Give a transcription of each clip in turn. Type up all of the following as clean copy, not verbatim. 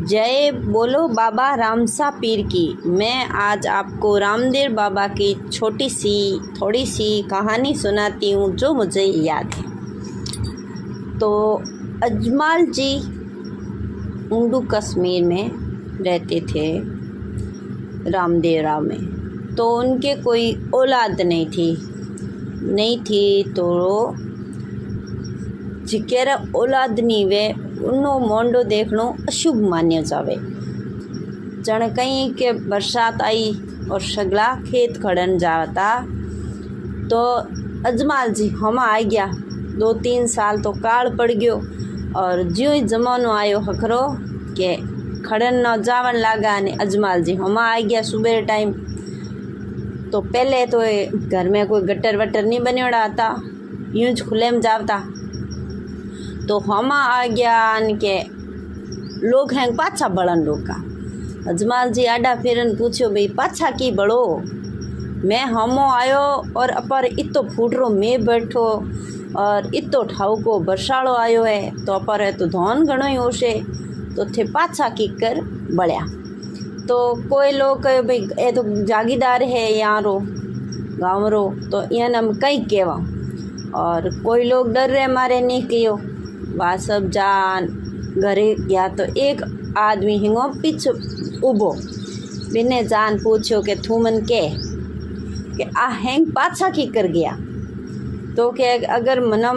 जय बोलो बाबा रामसा पीर की। मैं आज आपको रामदेव बाबा की छोटी सी थोड़ी सी कहानी सुनाती हूँ जो मुझे याद है। तो अजमाल जी उंडू कश्मीर में रहते थे, रामदेवरा में। तो उनके कोई औलाद नहीं थी तो जिकेरा औलाद नहीं वे उनो मोंडो देखनो अशुभ मान्य जावे। जण कहीं के बरसात आई और सगला खेत खड़न जाता तो अजमाल जी हम आ गया। 2-3 साल तो काल पड़ गयो और ज्यों ही जमानो आयो हखरो के खड़न न जावन लागा ने अजमाल जी हम आ गया सुबह टाइम। तो पहले तो घर में कोई गटर वटर नहीं बनोड़ा था, यूं ज खुले में जावता। तो हम आ गया के लोग हैं पाछा बड़न रोका। अजमाल जी आडा फेरन पूछो भाई पाछा की बड़ो, मैं हमो आयो और अपर इतो फूटरो में बैठो और इतो ठाऊ को बरसाड़ो आयो है तो अपर तो धोन घणो ही होशे तो थे पाछा की कर बड़िया। तो कोई लोग कहे भाई ये तो जागीदार है यहाँ रो गाँव रो तो यहाँ हम कई कहवा। और कोई लोग डर रहे मारे नहीं कियो वह सब जान घरे गया। तो एक आदमी हिंगो पीछे उबो बिने जान पूछो के थू मन के आ हैंग पाछा की कर गया। तो के अगर मना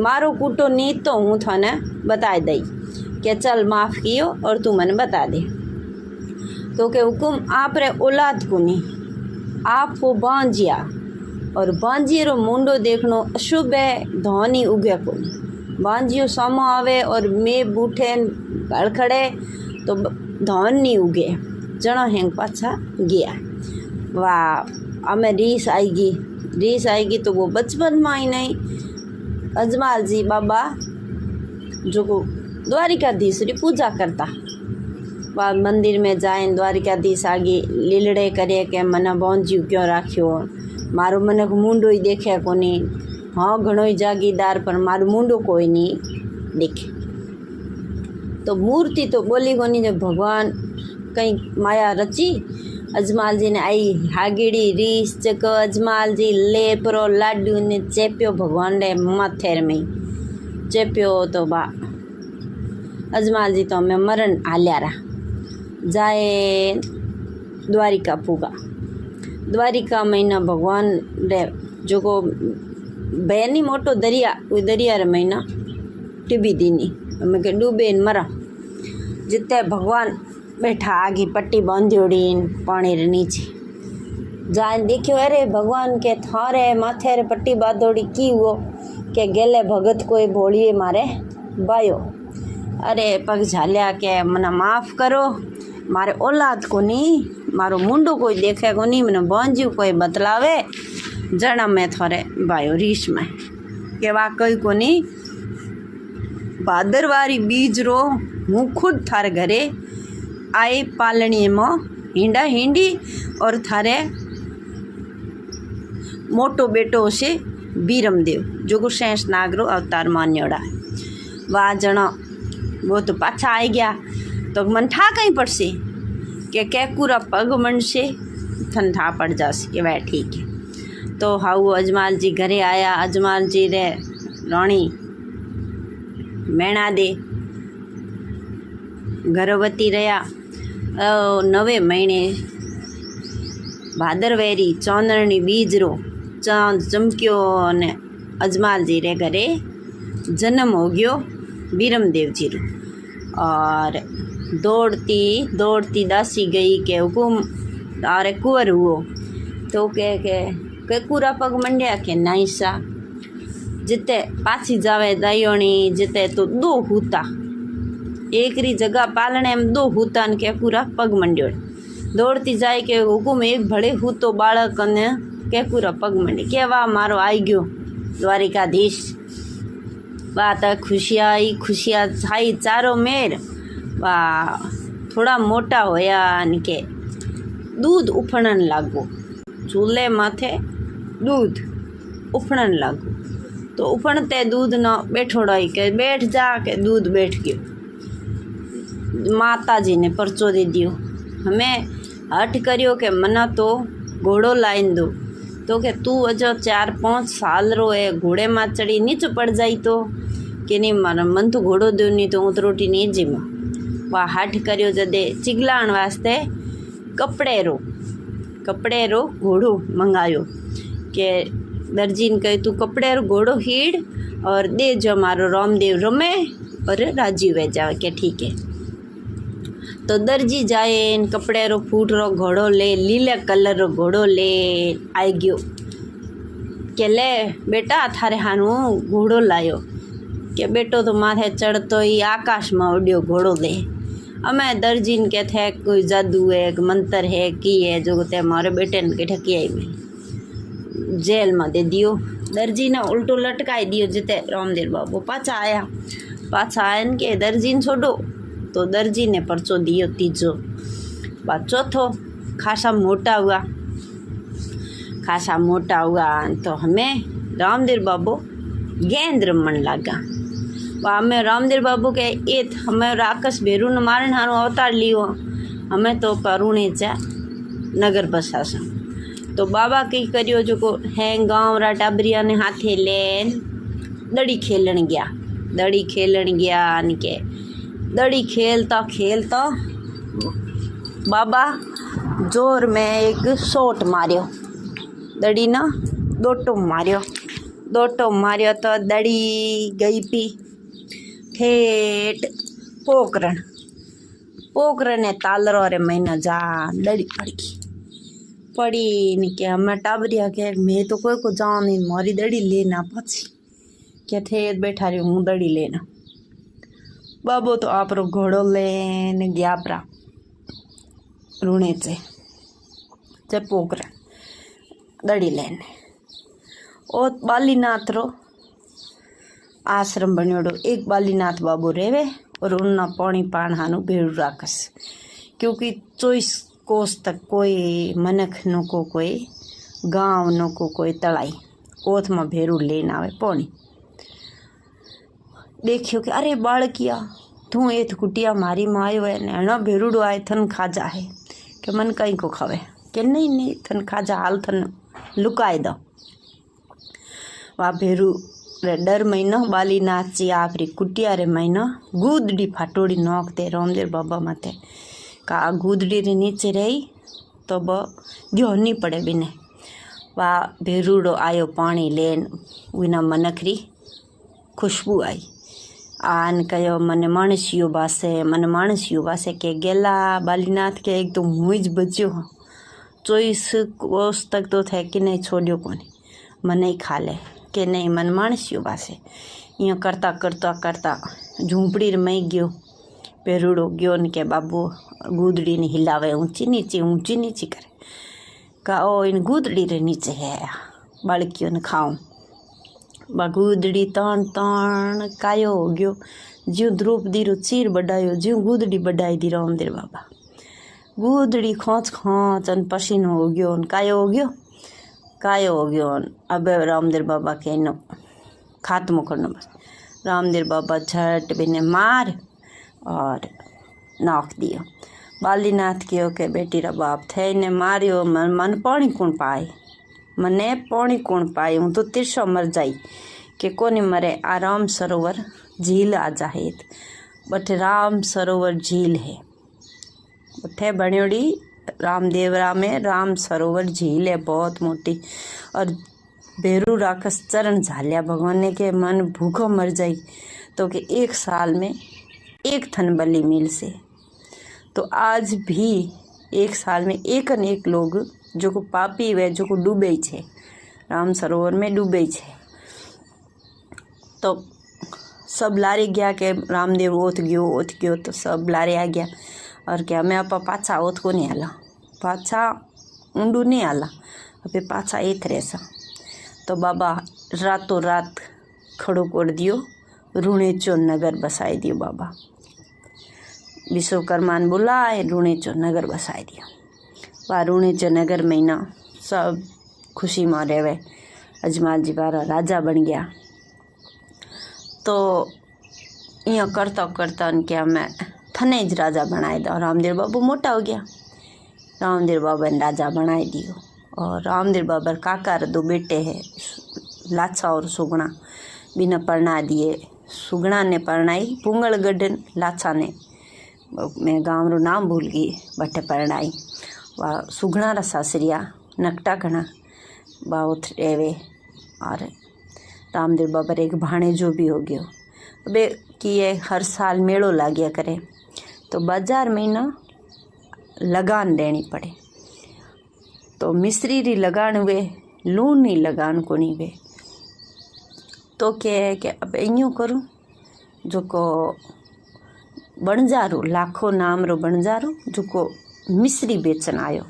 मारो कूटो नहीं तो हूँ थाने बता दई के चल माफ़ कियो और तू मन बता दे। तो के हुकुम आप रे औलाद को नहीं आप वो बांझिया और बांझियो मुंडो देखनो अशुभ है धोनी उगे को बांझियो सामो आवे और मैं बूठे गल खड़े तो धन नहीं उगे जनो हैंग पाछा गया। वाह हमें रीस आएगी तो वो बचपन में ही नहीं अजमाल जी बाबा जो को द्वारिकाधीश री पूजा करता वह मंदिर में जाए द्वारिकाधीश आगे लीलड़े करे के मना बांझियो क्यों राख्यो मारो मन मुंडो ही देखे कोनी। हाँ घणो ही जागीदार पर मारो मुंडो कोई नहीं देखे। तो मूर्ति तो बोली कोनी जब भगवान कहीं माया रची अजमाल जी ने आई हागीड़ी रीस चको अजमाल जी लेपरो लाडू ने चेप्यो भगवान ने माथेर में चेप्यो तो बा अजमाल जी तो हमें मरण आल्या रहा जाए द्वारिका पूगा। द्वारिका महीना भगवान रे जो को बेनी मोटो दरिया कोई दरिया रे महीना टिबी दीनी हमें के डूबे मरा जिते भगवान बैठा आगे पट्टी बांधोड़ी पानी रे नीचे जान देखियो अरे भगवान के थारे माथे रे पट्टी बांधोड़ी की हुओ के गेले भगत कोई भोलिए मारे बायो। अरे पग झालिया के मना माफ़ करो मारे औलाद को नहीं मारो मुंडो कोई देखे को नहीं मैंने बांझियो कोई बतलावे जना मैं थोड़े बायो रीश में के वा कोई को नहीं भादरवारी बीज रो हूँ खुद थारे घरे आई पालनी में हिंडा हिंडी और थारे मोटो बेटो से बीरमदेव जो को शेष नागरो अवतार मान्योड़ा है। वाह जना वो तो पाछा आई गया तो मन ठा कहीं पड़ से के पूरा पग मन से थन ठा पड़ जासे कि वह ठीक है। तो हाउ अजमाल जी घरे आया अजमाल जी रे रानी मैणा दे गर्भवती रहा 9 महीने भादरवेरी चौंदरनी बीज रो चांद चमक्यो ने अजमाल जी रे घरे जन्म हो गयो बीरमदेव जी रो। और दौड़ती दासी गई के हुकुम अरे कुंवर हुओ तो के पूरा पग मंडिया के नाई सा जिते पासी जावे दायोनी जिते तो 2 हूता एक री जगह पालने में 2 हूता के पूरा पग मंडियो दौड़ती जाए के हुकुम एक भड़े हूतो बालक ने के पूरा पग मंडी के वाह मारो आई गयो द्वारिकाधीश। वाह तो खुशियाँ छाई चारों मेर। वाह थोड़ा मोटा होया के दूध उफणन लागो चूल्हे माथे दूध उफणन लागो तो उफणते दूध न बैठोड़ाई के बैठ जा के दूध बैठ गयो। माता जी ने परचो दे दियो। हमें हट करियो कि मना तो घोड़ो लाइन दो, तो कि तू अजो 4-5 साल रो है, घोड़े में चढ़ी नीचे पड़ जाई तो कि नहीं मारा मन तो घोड़ो दो, नहीं तो हूँ तो रोटी नहीं जीमा। वह हट करियो जदे चिगलाण वास्ते कपड़े रो घोड़ो मंगायो के दर्जी ने कहे तू कपड़े रो घोड़ो हीड़ और दे जो मारो रामदेव रमे और राजी हुए जावे के ठीक है। तो दर्जी जाए इन कपड़े रो फूट रो घोड़ो ले, लीले कलर रो घोड़ो ले आई गयो के ले बेटा थारे हानू घोड़ो लायो के बेटो तो माथे चढ़तो ही आकाश में उड्यो घोड़ो दे। अमे दर्जी ने कहते है कोई जादू है, मंत्र है की है जो ते मारे बेटे ने के ठकी आई में जेल में दे दियो। दर्जी ने उल्टो लटकाई दियो जिते रामदेव बाबू पाछा आया के दर्जी ने छोड़ो, तो दर्जी ने परचो दियो तीजो। बात चौथो खासा मोटा हुआ तो हमें रामदेव बाबू गेंद रमन लगा। हमें रामदेव बाबू के एत हमें राक्षस भेरू ने मारन हारू अवतार लियो, हमें तो करुणे चा नगर बसासा। तो बाबा कई करियो जो को है गाँव रा टाबरिया ने हाथे लेन दड़ी खेलन गया के दड़ी खेलता बाबा जोर में एक शॉट मारियो, दड़ी ना दोटो मारियो तो दड़ी गई पी ठेठ पोकरण ने तालरो रे महीना जा दड़ी पड़ी ने के हमें टाबरिया के मैं तो कोई को जान नहीं मारी दड़ी लेना पछी के थे बैठा रही हूँ दड़ी लेना। बाबो तो आप रो घोड़ो लेने गया परा रूणे से पोकरण दड़ी लेने। ओ बालीनाथ रो आश्रम बनियोड़ो, एक बालीनाथ बाबू रेवे और उन्ना पानी पान हानु भेड़ू राखस, क्योंकि 24 कोस तक कोई मनख नो को कोई गाँव नो को कोई तलाई ओथ में भेड़ू लेन आवे पानी। देखियो कि अरे बाळकिया तू एथ कुटिया मारी में आयो है ने अणा भेड़ूडो आए थन खाजा है कि मन कहीं को खावे कि नहीं थन खाजा हाल थन लुकाए दो। वा भेरू रे डर महीना बालीनाथ जी आपरी कुटिया रे महीना गूदड़ी फाटोड़ी नोकते रामदेव बाबा माथे का गूदड़ी रे नीचे रही तो ब दियो नहीं पड़े बिने। वा भेरूडो आयो पानी लेन उना मनखरी खुशबू आई आन कहो मन मानसियो बासे के गेला बालीनाथ के एक तो मुँज बच्यो 24 कोस तक तो थे कि नहीं छोड़ियो कोने मन ही खा ले के नहीं मन मानसियो बासे। यूँ करता झूंपड़ी में गयो पेरूड़ो गयो न के बाबू गूदड़ी ने हिलावे ऊंची नीची करे का ओ इन गूदड़ी रे नीचे है बालकियों ने खाऊं बा गूदड़ी तान कायो हो गयो ज्यों द्रौपदी रो चीर बढ़ायो ज्यों गूदड़ी बढ़ाई दी रामदेव बाबा। गूदड़ी खोच अन पसीनो हो गयो कायो हो गयो अब रामदेव बाबा के नो खात्मो करनो बस। रामदेव बाबा झट बिने मार और नाक दियो। बालीनाथ कहो के बेटी रा बाप थे ने मारियो मन पानी कौन पाए मने पानी कौन पाए हूँ तो तिरसो मर जाई के कोनी मरे। आ राम सरोवर झील आ जाए बट राम सरोवर झील है बठे बनियोड़ी रामदेवरा में राम सरोवर झील है बहुत मोटी। और भेरू राक्षस चरण झालिया भगवान ने के मन भूखो मर जाई तो कि 1 साल में 1 थन बलि मिल से। तो आज भी 1 साल में एक न एक लोग जो को पापी वे जो को डूबे छे राम सरोवर में डूबे छे। तो सब लारी गया के रामदेव ओथ गयो तो सब लारे आ गया और क्या मैं आप पाछा ओथ को नहीं आला पाछा ऊंडू नहीं आला अबे पाछा एथ रेसा। तो बाबा रातों रात खड़ो कर दियो रूणेचो नगर बसाई दियो। बाबा विश्वकर्मा ने बुलाए रूणेचो नगर बसाई दियो। वह रूणेचो नगर में ना सब खुशी में रहे। अजमाल जी वारा राजा बन गया। तो यहाँ करता करता उनके हमें थने ज राजा बनाए दो। रामदेव बाबू मोटा हो गया, रामदेव बाबा ने राजा बनाए दियो। और रामदेव बाबा काका रे 2 बेटे है, लाछा और सुगना, बिना परना दिए। सुगना ने परनाई पुंगलगढ़, लाछा ने मैं गाँव रो नाम भूल गई बटे परनाई। वह सुगना रा सासरिया नकटा घना बहुत रेवे। और रामदेव बाबा रे एक भाणेजो भी हो गयो। अबे कि ये हर साल मेड़ो लाग्या करे तो बाजार में ना लगान देनी पड़े। तो मिस्री री लगान वे, लूण नी लगान कोनी वे। तो के अब यूँ करूँ जो को बणजारू, लाखों नाम रो बणजारू जो को मिस्री बेचन आयो।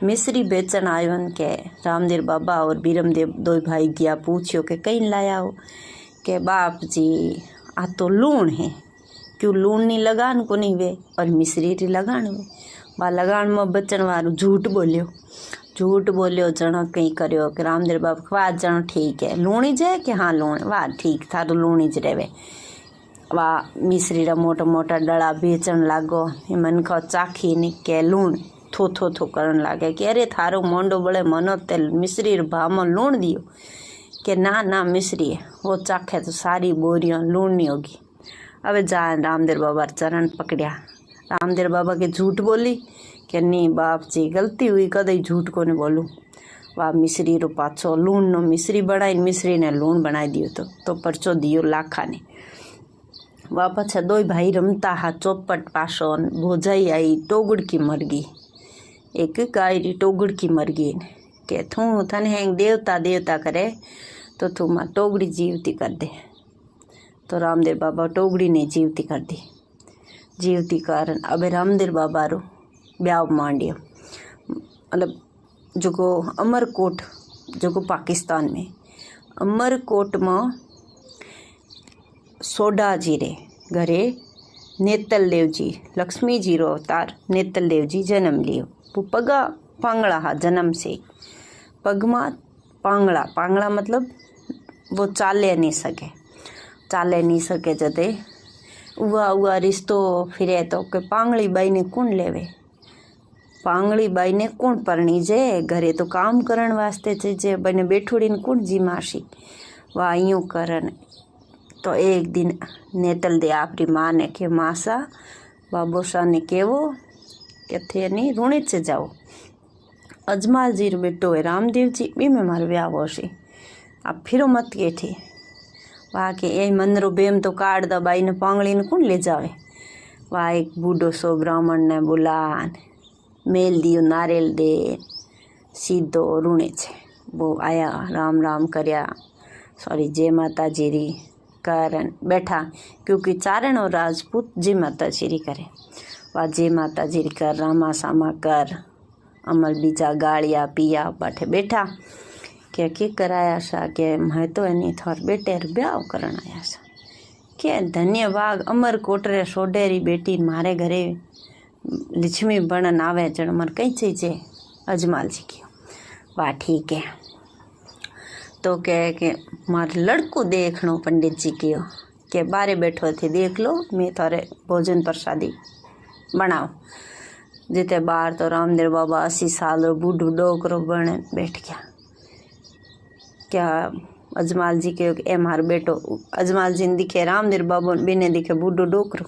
मिस्री बेचन आयो के रामदेव बाबा और बीरमदेव 2 भाई गया, पूछियो कि कहीं लाया हो। के बाप जी आ तो लूण है, क्यों लूण नी लगान को नहीं वे और मिस्री री लगान वे। बा लगान में बचन वारू झूठ बोलियो जनो कहीं करियो कि रामदेव बाबा वाह जनो ठीक है लूणी जे कि हाँ लूण, वाह ठीक थारू लूणी ज रेवे। वाह मिस्री रा मोटा मोटा डड़ा बेचन लागो। मन को चाखी ने के लूण थो थो थो करन लागे कि अरे थारो मोंडो बड़े मनो ते मिस्री रे भाव में लूण दियो। कि ना मिस्री है, वो चाखे तो सारी बोरियां लूण नहीं होगी। अबे जा रामदेव बाबा चरण पकड़िया। रामदेव बाबा के झूठ बोली कि नहीं बाप जी गलती हुई, कदई झूठ को नहीं बोलूँ। वाह मिस्री रो पाछो लूण नो मिस्री बनाई, मिस्री ने लूण बनाई दियो। तो परचो दियो लाखा ने। वाह पाछा 2 भाई रमता हा चौपट पासो। भोजाई आई टोगड़की मर गई, एक गाय री टोगड़की मर गई। के थू थन हैंग देवता करे तो तू मां टोगड़ी जीवती कर दे। तो रामदेव बाबा टोगड़ी ने जीवती कर दी। जीवती कारण अब रामदेव बाबा रो ब्याह मांडियो। मतलब जो को अमरकोट, जो को पाकिस्तान में अमरकोट में सोडा जी रे घरे नेतल देव जी, लक्ष्मी जी रो अवतार नेतल देव जी जन्म लियो। वो पगा पांगड़ा हा जन्म से। पगमा पांगड़ा मतलब वो चाले नहीं सके जदे उआ रिश्तो फिरे तो के पांगड़ी बाई ने कौन लेवे। पांगड़ी बाई ने कौन परणी जे, घरे तो काम करण वास्ते जे बने बैठोड़ी ने कौन जी मासी। वाह यूँ करन। तो एक दिन नेतल दे आपरी माँ ने के मासा बाबोसा ने केवो के थे नहीं रूणे से जाओ। अजमाल जी बेटो है रामदेव जी भी में मारो ब्याह होशी, आप फिरो मत के थे। वहाँ के ए मंदरो बेम तो काट दबाई ने पांगड़ी ने कौन ले जावे। वहाँ एक बूढ़ो सो ब्राह्मण ने बुलान मेल दियो नारियल दे सीधो रूणे छे। वो आया राम राम करया, सॉरी जय माता जी री करन बैठा, क्योंकि चारण और राजपूत जय माता जी री करे। वह जय माता जी री कर रामा सामा कर अमल बीजा गाड़िया पिया बाठे बैठा। के कराया सा के मैं तो एनी थोर बेटे ब्याह करन आया सा। के धन्यवाद अमरकोट रे सोडेरी बेटी मारे घरे लक्ष्मी बनन आवे जण मन कई चीजे अजमाल जी की। वाह ठीक है। तो के मार लड़को देखनो पंडित जी की के बारे बैठो थे देख लो, मैं थारे भोजन प्रसादी बनाओ। जिते बार तो रामदेव बाबा 80 साल रो बूढ़ो डोकरो बने बैठ गया। क्या अजमाल जी के ए मार बेटो, अजमाल जी ने दिखे रामदेव बाबा बिने दिखे बूढ़ो डोकरो।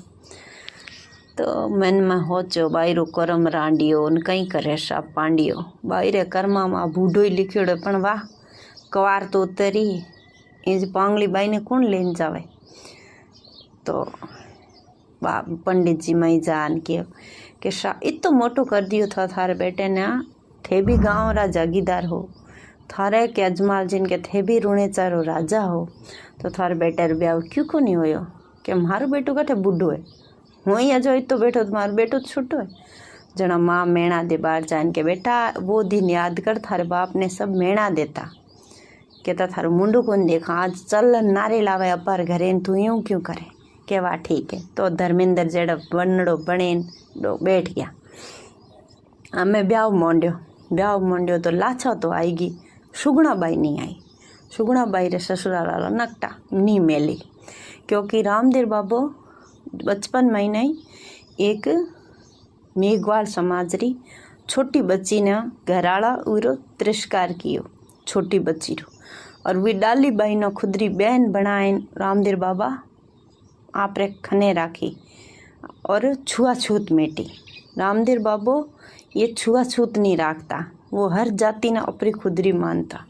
तो मन में होचो बायरो करम रांडियो न कई करे साप पांडियो। बायरे कर्मा में बूढ़ो ही लिख्योड़ो पण वाह कवार तो उतरी इंज पांगली बाई ने कौन लेन जावे। तो वाह पंडित जी मई जान के सा इतो मोटो कर दियो था थारे बेटे ने, थे भी गाँव रा जागीदार हो थारे के अजमाल जी के थे भी रूणेचारो राजा हो, तो थारे बेटे ब्याह क्यों को नहीं होयो। कि मारो बेटो कठे बूढ़ो है, हूँ ही जो तो बैठो तो मारो बेटो तो छूटो है। जना माँ मेणा दे बाहर जान के बेटा वो दिन याद कर थारे बाप ने सब मेणा देता, कहता थारो मुंडू कौन देखा आज चल नारे लावे अपार घरे तू यूँ क्यों करे। के वाह ठीक है। तो धर्मेंद्र जेड़ा बनड़ो बने बैठ गया। हमें ब्याह मोंड्यो तो लाछा तो आएगी, सुगुणा बाई नहीं आई। सुगुणा बाई रे ससुराल वाला नकटा नहीं मेली, क्योंकि रामदेव बाबू बचपन में ही नहीं एक मेघवाल समाज री छोटी बच्ची ने घराड़ा उरो तिरस्कार कियो, छोटी बच्ची रो, और वी डाली बाई ने खुदरी बहन बनाए रामदेव बाबा आपरे खने राखी और छुआछूत मेटी। रामदेव बाबो ये छुआछूत नहीं राखता, वो हर जाति ने अपनी खुदरी मानता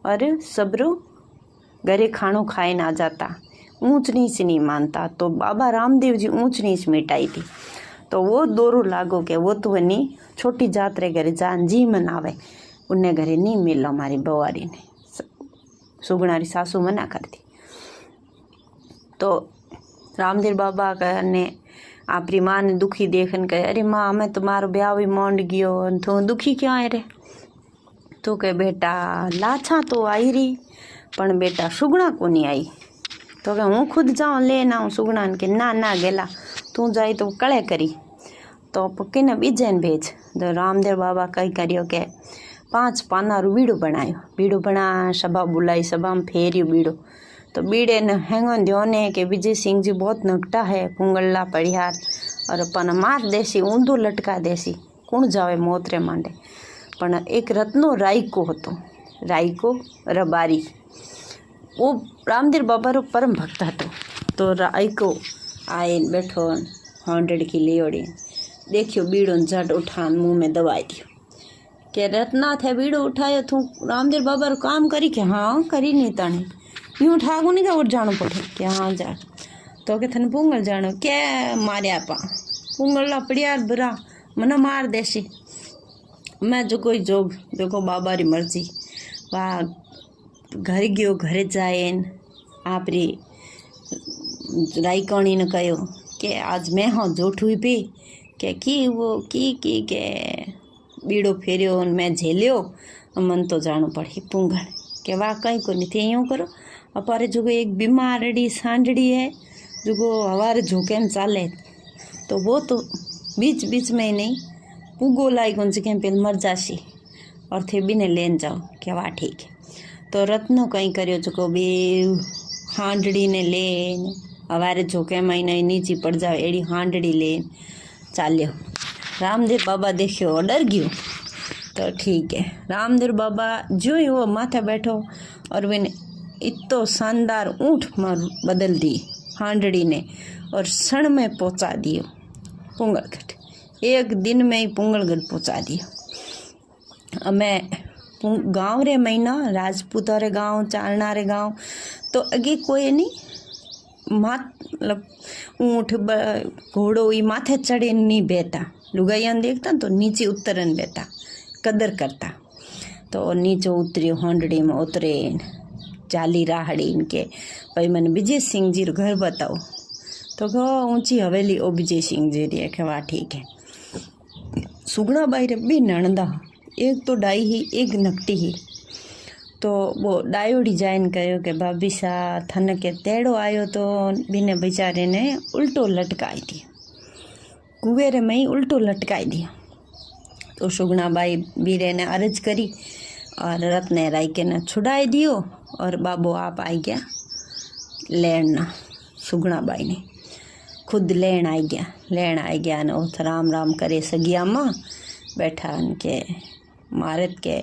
और सबरो घरे खाणो खाए ना जाता, ऊंच नीच नहीं मानता। तो बाबा रामदेव जी ऊंच नीच मिटाई थी। तो वो दोरो लागो के वो तो वनी छोटी जात रे घरे जान जी मनावे, उन्हें घरे नहीं मिलो मारी बवारी ने, सुगणारी सासू मना करती। तो रामदेव बाबा ने आपरी माँ ने दुखी देखन कहे, अरे माँ हमें तुम्हारो ब्याह भी मोंड गयो, तो दुखी क्यों है रे? तो कहे बेटा लाछा तो आई रही पण बेटा सुगणा को नहीं आई। तो कहे हूँ खुद जाऊँ लेना हूँ सुगणा के, ना ना गेला तू जाई तो कळे करी, तो पक्की ने बीजे भेज। तो रामदेव बाबा कई करियो के 5 पानारू बीड़ो बनायो, बीड़ो बना सभा बुलाई, सभा में फेरियो बीड़ो। तो बीड़े ने हैंगो दियो ने के विजय सिंह जी बहुत नकटा है, पुंगल्ला पड़ियार और अपन मार देसी, ऊंधो लटका देसी, कुण जावे मोतरे मांडे। पण एक रत्नो रायको हतो, रायको रबारी, वो रामदेव बाबा रो परम भक्त हतो। तो रायको आए बैठो हॉन्डेड की लेवड़ी, देखियो बीड़ो झट उठान मुँह में दबाई दियो के रत्ना थे बीड़ो उठायो तू रामदेव बाबा रो काम करी के? हाँ करी नहीं ताने, यूँ ठाकू नहीं था उठ जानो पड़े के? हाँ जा। तो के थन पुंगल जानो के मारिया पा, पुंगल पड़ियार बुरा मना मार देसी, मैं जो कोई जोग देखो बाबा री मर्जी। वाह घर गयो, घरे जाए आपरी रायकोणी ने कहो के आज मैं हाँ जोठ हुई पी के वो की के बीड़ो फेरियो मैं झेलियो, मन तो जानो पड़ी पुंगल के वाह कहीं को नहीं थे। यूँ करो अपारे जो एक बीमारड़ी सांडड़ी है जो हवारे झोंके में चाले, तो वो तो बीच बीच में ही नहीं पुगो लाई कौन से पे मर जासी और थे भी ने लेन जाओ के वाह ठीक है। तो रत्नो कहीं करियो जो बे हांडड़ी ने लेन हवारे झोंके में नहीं नीची पड़ जाओ एड़ी हांडड़ी लेन चाल्यो। रामदेव बाबा देखियो डर गयो, तो ठीक है। रामदेव बाबा जो ही वो माथे बैठो और वे इतो शानदार ऊँट में बदल दी हांडड़ी ने और क्षण में पहुंचा दियो पुंगलगढ़, एक दिन में ही पुंगलगढ़ पहुंचा दियो। मैं गाँव रे महीना राजपूत रे गाँव, चालना रे गाँव, तो अगे कोई नहीं मतलब ऊँट घोड़ो ये माथे चढ़े नहीं बेता, लुगाइया देखता तो नीचे उतरन बेता, कदर करता। तो नीचे उतरियो हांडड़ी में उतरे चाली राहड़ी इनके भाई मैंने विजय सिंह जी घर बताओ, तो कहो ऊंची हवेली ओ विजय सिंह जी री के वाह ठीक है। सुगड़ा बाई रे भी नणंदा, एक तो डाई ही एक नकटी ही। तो वो डायो डिजाइन कहो कि भाभी सा थन के तेड़ो आयो तो बिने बेचारे ने उल्टो लटकाई दिया, कुएरे में ही उल्टो लटकाई दिया। तो सुगना बाई बीरे ने अर्ज करी और रत्ने राय के ने छुड़ाई दियो और बाबू आप आई गया लेना। सुगना बाई ने खुद लेन आई गया ने उस राम राम करे सगिया माँ बैठा के मारत के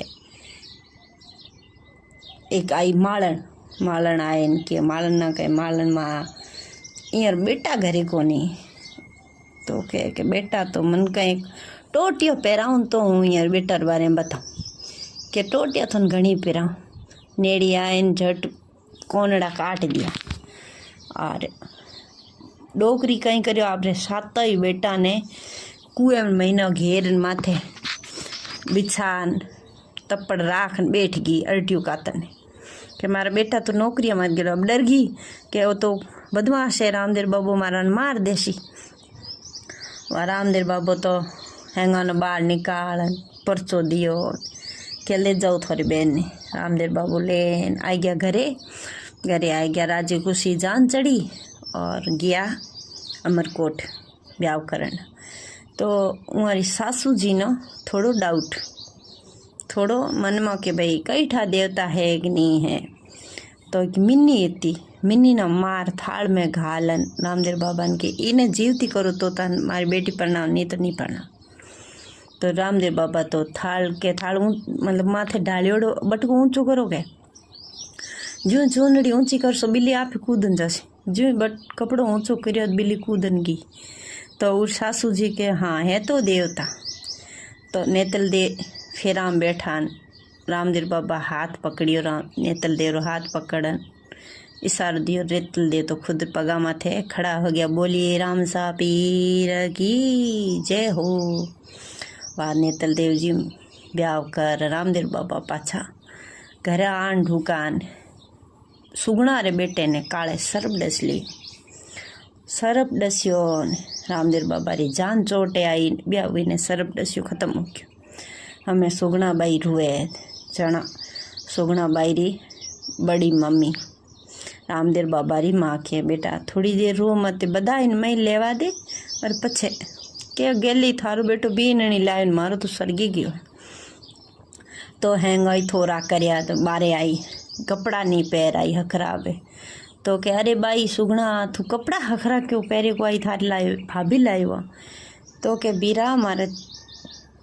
एक आई मालन आए के मालन ना कहे मालन माँ यार बेटा घरे को नहीं, तो कहे के बेटा तो मन कहीं टोटियो पहराऊँ तो हूँ यार बेटर बारे में बताऊँ के टोटिया थन घनी पहराऊँ। नेड़ी आए झट कोनड़ा काट दिया और डोकरी कहीं करियो आपरे सात ही बेटा ने कुएं में महीना घेर माथे बिछान तपड़ राख बैठ गई अल्टियो कातन के मारा बेटा तो नौकरी मत गयो। अब डर गई कि वो तो बदमाश है, रामदेव बाबू मारा मार देसी। वह रामदेव बाबू तो हैंगा न बाहर निकाल परचो दियो के ले जाओ थोड़ी बहन ने। रामदेव बाबू लेन आ गया घरे आ गया, राजी खुशी जान चढ़ी और गया अमरकोट ब्याह करन। तो हमारी सासू जी ने थोड़ो डाउट, थोड़ो मन में कि भाई कई ठा देवता है कि नहीं है। तो एक मिन्नी थी मिनी मार थाल में घालन रामदेव बाबा ने के इने जीवती करो तो तन मारी बेटी परणाव नहीं तो नहीं परणाव। तो रामदेव बाबा तो थाल मतलब माथे डालियोड़ो बटको ऊंचो करो के जो चूनड़ी ऊंची करशो बिल्ली आप कूदन जासे। जो बट कपड़ो ऊंचो करियो बिल्ली कूदन गई। तो उस सासू जी के हाँ है तो देवता। तो नेतल दे फेरा में बैठान रामदेव बाबा हाथ पकड़ियो नेतल देव रो हाथ पकड़न इशारो दियो। नेतल दे तो खुद पगा माथे खड़ा हो गया। बोलिए राम सा पीर की जय हो। वाह नेतल देव जी ब्याह कर रामदेव बाबा पाछा घर आन ढुकान सुगणा रे बेटे ने काले सरप डस ली। सरप डस्यो रामदेव बाबा री जान चोटे आई ब्यावी ने सरप डस्यो खत्म हो गयो। हमें सुगणा बाई रुए जना सुगणा बाई री बड़ी मम्मी रामदेव बाबा री माँ के बेटा थोड़ी देर रो मत बधाई मैं लेवा दे और पछे के गेली थारो बेटो बीनणी लाइन मारो तो सरगी गयो। तो हैंगाई थोड़ा करया तो बारे आई कपड़ा नहीं पहर आई हखरावे। तो के अरे बाई सुगणा तू कपड़ा हखरा क्यों पहरे को आई थारी लायो भाभी लायो। तो के बीरा मारे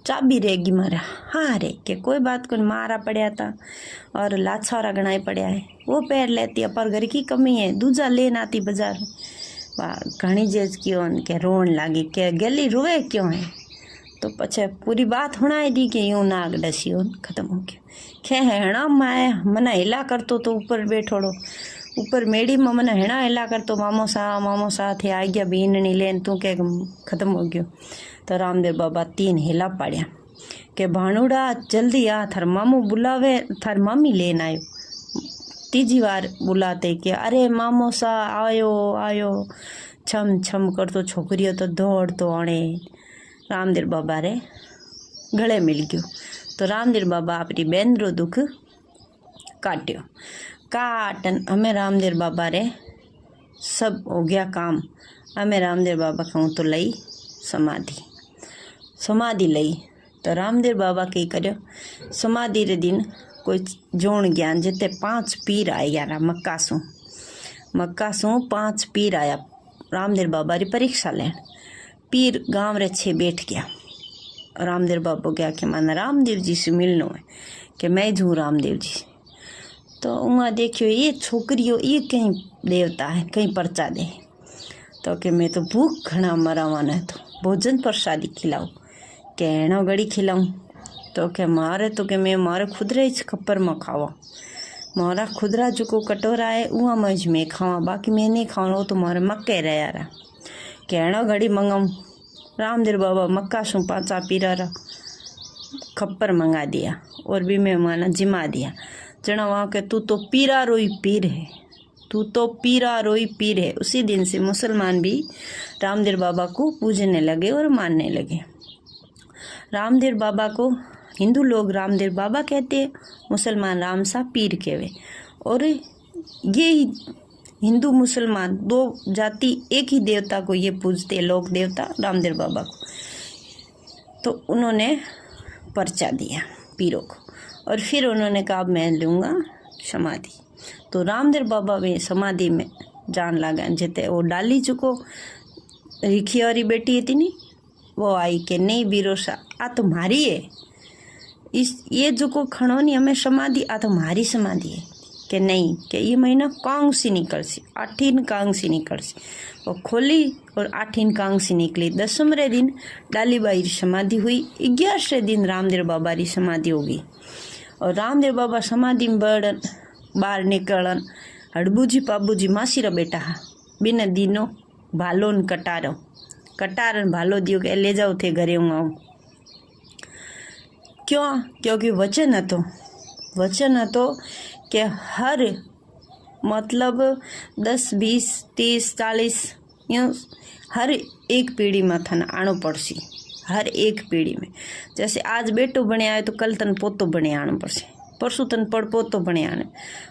चाबी रहेगी मारा। हाँ रे के कोई बात को मारा पड़ा था और लाछारा गणाई पड़ा है वो पैर लेती है पर घर की कमी है दूजा लेन आती बाजार। वाह घनी जेज क्यों के रोन लागी के गली रोए क्यों है। तो पछे पूरी बात हुणाई दी कि यूं नाग डसियो खत्म हो गयो। खे हेणा माए मना हिला करतो तो ऊपर बैठोड़ो ऊपर मेड़ी में मना हेणा हिला करतो मामो सा थे आ गया बीननी लेन तू के खत्म हो गयो। तो रामदेव बाबा 3 हिला पाड़िया के भाणुड़ा जल्दी आ थार मामू बुलावे थार मामी लेन आयो। तीजी बार बुलाते कि अरे मामो सा आयो आयो छम छम करतो छोकरियो तो दौड़ तो आने रामदेव बाबा रे गले मिल गयो। तो रामदेव बाबा अपनी बेन रो दुख काट्यो काटन हमें रामदेव बाबा रे सब हो गया काम। हमें रामदेव बाबा कहूँ तो लई समाधि लई। तो रामदेव बाबा कई करो समाधि रे दिन कोई जोण ज्ञान जिते 5 पीर आया यार मक्का सू 5 पीर आया रामदेव बाबा री परीक्षा लेन। पीर गांव रे 6 बैठ गया। रामदेव बाबा गया कि माना रामदेव जी से मिलनो है कि मैं जू रामदेव जी। तो वहाँ देखियो ये छोकरियों ये कहीं देवता है कहीं पर्चा दे। तो कि मैं तो भूख घना मरावाना है तो भोजन प्रसादी खिलाऊँ कहना गड़ी खिलाऊँ। तो के मारे तो कि मैं मारे खुदरे खप्पर में खावा मारा खुदरा जो को कटोरा है वहाँ मज में खावा बाकी मैं नहीं खावा वो तो मारे मक्के रह यार कहना घड़ी मंगाऊँ। रामदेव बाबा मक्का सू 5 पीरा खप्पर मंगा दिया और भी मैं माना जिमा दिया। जना वहाँ के तू तो पीरा रोई पीर है तू तो पीरा रोई पीर है। उसी दिन से मुसलमान भी रामदेव बाबा को पूजने लगे और मानने लगे। रामदेव बाबा को हिंदू लोग रामदेव बाबा कहते हैं मुसलमान राम सा पीर कहवे। और ये हिंदू मुसलमान 2 जाति एक ही देवता को ये पूजते लोक देवता रामदेव बाबा को। तो उन्होंने पर्चा दिया पीरों को और फिर उन्होंने कहा मैं लूँगा समाधि। तो रामदेव बाबा भी समाधि में जान लगा जिते वो डाली चुको रिखी और बेटी थी नहीं वो आई कि नहीं बीरोसा आ तो मारी है इस ये जो को खड़ो नहीं हमें समाधि आ तो मारी समाधि है कि नहीं कि ये महीना कांग सी निकल सी 8 कांग सी निकल सी। वो खोली और 8 कांग सी निकली। 10वें दिन डालीबाई की समाधि हुई। 11वें दिन रामदेव बाबा की समाधि होगी। और रामदेव बाबा समाधि में बड़न बाहर निकलन हड़बूजी पाबूजी मासी रा बेटा बिन दिनो भालो न कटार भालो दियो के ले जाओ थे घरे आऊँ। क्यों क्योंकि वचन हतो कि हर मतलब 10 20 30 40 यूँ हर एक पीढ़ी में थन आनो पड़सी। हर एक पीढ़ी में जैसे आज बेटो बने आए तो कल तन पोतो बने आना पड़से परसों तन पड़ पोतो बने आने।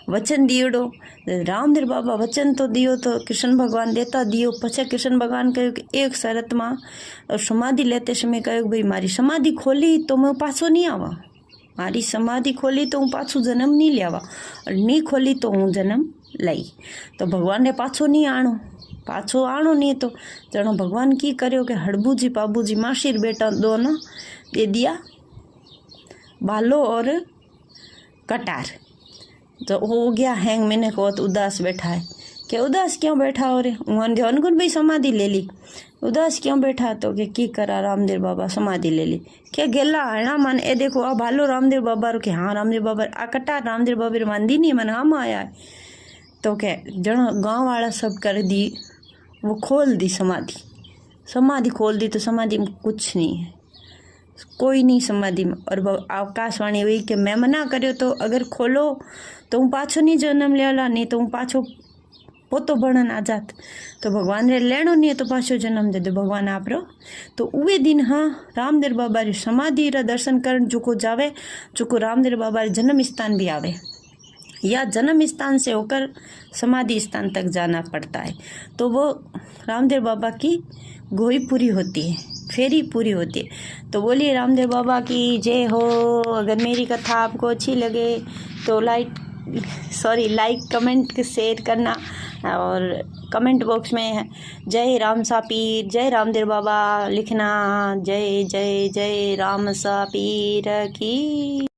वचन दियोड़ो रामदेव बाबा वचन तो दियो तो कृष्ण भगवान देता दियो। पछे कृष्ण भगवान कहो कि एक शरत में और समाधि लेते समय कहो भाई मारी समाधि खोली तो मैं पाछो नहीं आवा मारी समाधि खोली तो हूँ पाछू जन्म नहीं लियावा और नहीं खोली तो हूँ जन्म लई। तो भगवान ने पाछो नहीं आणो नहीं तो जनो भगवान की करो कि हड़बूजी पाबूजी माशिर बेटा दोनों दे दिया बालो और कटार। तो हो गया हैंग। मैंने कहा तो उदास बैठा है। क्या उदास क्यों बैठा हो रे? उन्होंने ध्यान कर भाई समाधि ले ली। उदास क्यों बैठा? तो की करा रामदेव बाबा समाधि ले ली। क्या गेला है मन ए देखो आ भालो रामदेव बाबा रो। के हाँ रामदेव बाबा आ कटार रामदेव बाबा रे मानदी नहीं मन हम आया है। तो क्या जनो गाँव वाला सब कर दी, वो खोल दी समाधि खोल दी। तो समाधि में कुछ नहीं है, कोई नहीं समाधि में। और आकाशवाणी हुई कि मैं मना करो तो अगर खोलो तो हूँ पाछो नहीं जन्म लेला, नहीं तो हूँ पाछो पोतो भणन आ जात। तो भगवान रे लेनो नहीं है तो पाछो जन्म दे दो भगवान आप रो। तो उवे दिन हाँ रामदेव बाबा री समाधि रा दर्शन करन चुको जावे, चुको रामदेव बाबा रे जन्म स्थान भी आवे, या जन्म स्थान से होकर समाधि स्थान तक जाना पड़ता है। तो वो रामदेव बाबा की गोई पूरी होती है, फेरी पूरी होती है। तो बोलिए रामदेव बाबा की जय हो। अगर मेरी कथा आपको अच्छी लगे तो लाइक कमेंट शेयर करना, और कमेंट बॉक्स में जय राम सा पीर जय रामदेव बाबा लिखना। जय जय जय राम सा पीर की।